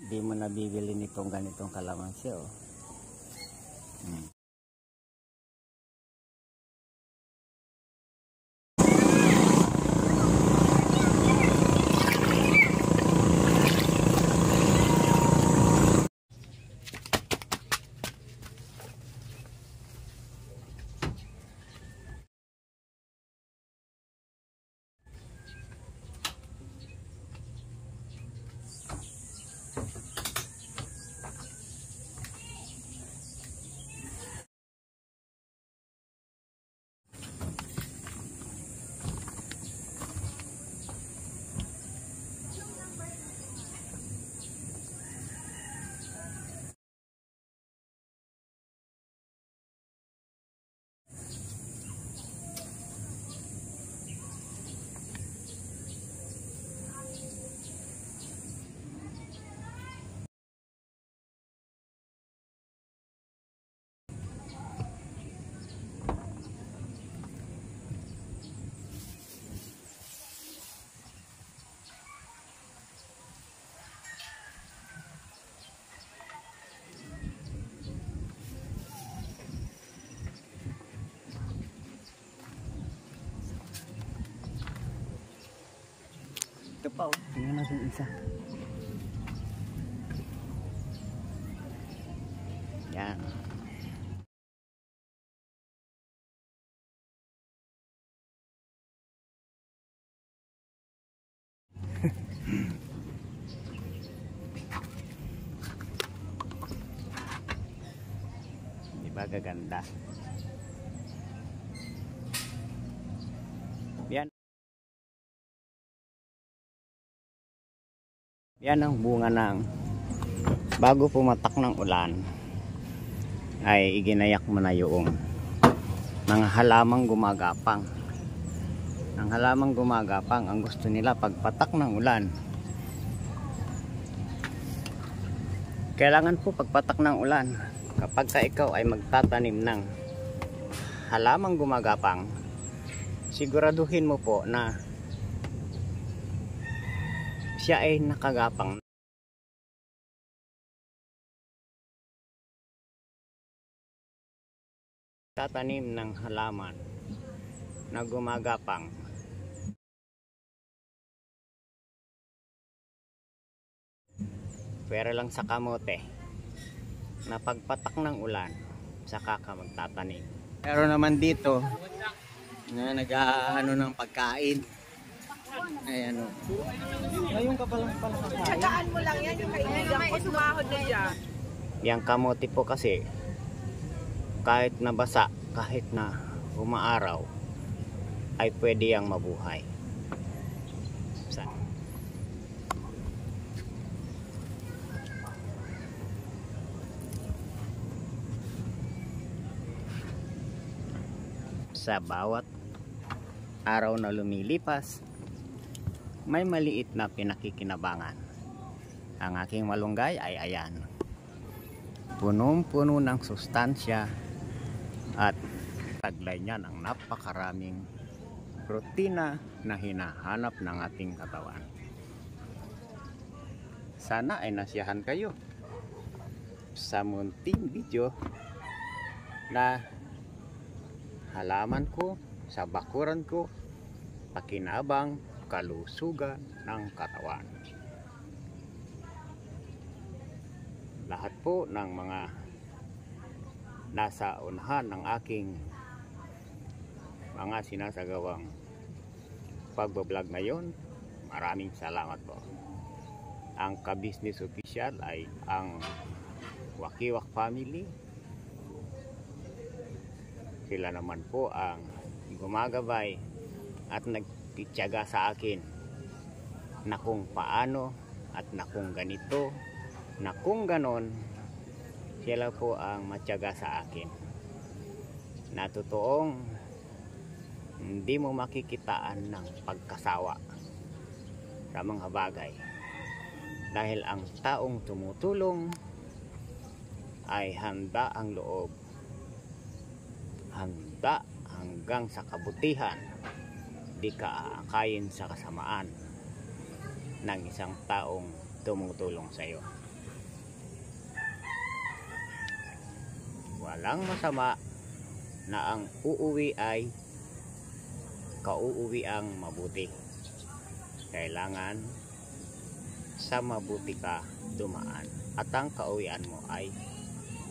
Di mo nabibili nitong ganitong kalamansi, oh. Ito pa, oh. Tingnan natin isa. Yan. Di ba gaganda? Yan. Yan ang bunga ng bago pumatak ng ulan ay iginayak mo na yung mga halamang gumagapang. Ang halamang gumagapang, ang gusto nila pagpatak ng ulan. Kailangan po pagpatak ng ulan, kapag ka ikaw ay magtatanim ng halamang gumagapang, siguraduhin mo po na siya ay nakagapang. Tatanim ng halaman na gumagapang. Pero lang sa kamote na pagpatak ng ulan, saka ka magtatanim. Pero naman dito na nag-aano ng pagkain. Ayan, o. Ngayon ka palang kakain. Tsagaan mo lang yan, yung kaibigan ko sumahod na dyan. Yang kamote po kasi, kahit nabasa, kahit na umaaraw, ay pwede yang mabuhay. Saan? Sa bawat araw na lumilipas, may maliit na pinakikinabangan. Ang aking malunggay ay ayan. Punong-puno ng sustansya at taglay niya ng napakaraming protina na hinahanap ng ating katawan. Sana ay nasiyahan kayo sa munting video na halaman ko sa bakuran ko, pakinabang kalusugan ng katawan. Lahat po ng mga nasa unahan ng aking mga sinasagawang pagbablog ngayon, maraming salamat po. Ang ka-business official ay ang Wakiwak family. Sila naman po ang gumagabay at nagtitiyaga sa akin na kung paano at na kung ganito, na kung ganon, sila po ang matyaga sa akin. Na totoong hindi mo makikitaan ng pagkasawa sa mga bagay. Dahil ang taong tumutulong ay handa ang loob, handa hanggang sa kabutihan, di ka aakayin sa kasamaan ng isang taong tumutulong sa iyo. walang masama na ang uuwi ay kauuwi ang mabuti. Kailangan sa mabuti ka dumaan at ang kauwian mo ay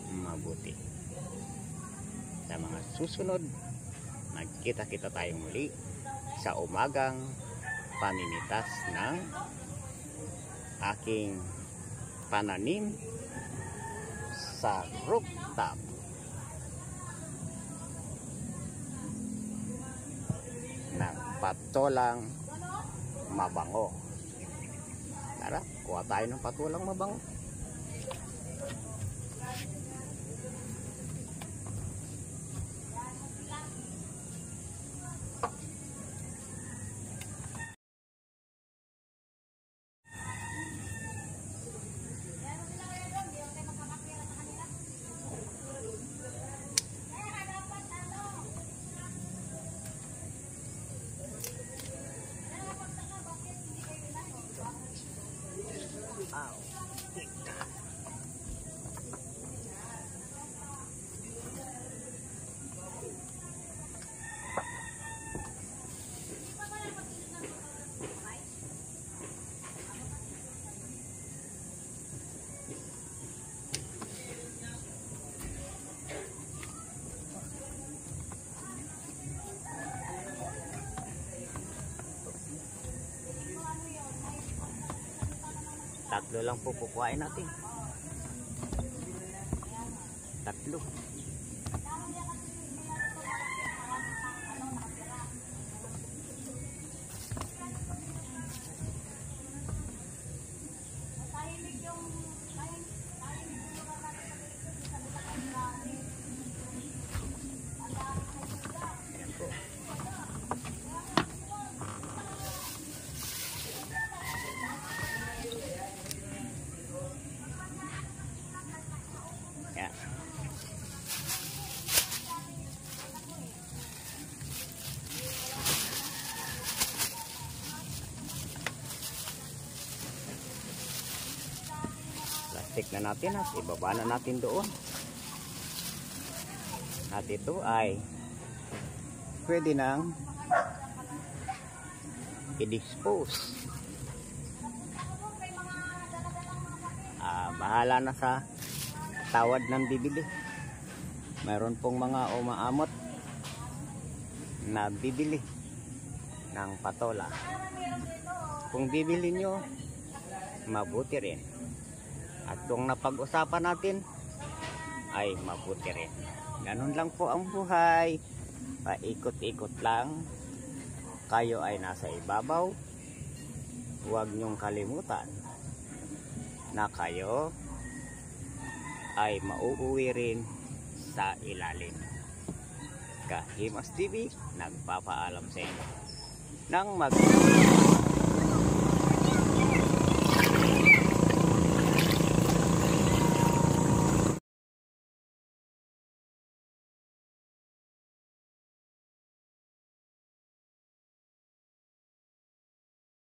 mabuti. Sa mga susunod, nagkita-kita tayong muli sa umagang pamimitas ng aking pananim sa rooftop. Ng patolang mabango. Tara, kuha tayo ng patolang mabango. Tatlo lang po kukuhain natin. Tatlo. Ayan po. Yan. Plastic na natin at ibaba na natin doon. At ito ay pwede nang i-dispose. Bahala na sa tawad ng bibili. Mayroon pong mga umaamot na bibili ng patola. Kung bibili nyo, mabuti rin. At kung napag-usapan natin, ay mabuti rin. Ganun lang po ang buhay. Paikot-ikot lang. Kayo ay nasa ibabaw. Huwag nyong kalimutan na kayo ay mauuwi rin sa ilalim. Kahimas TV nagpapaalam sa inyo ng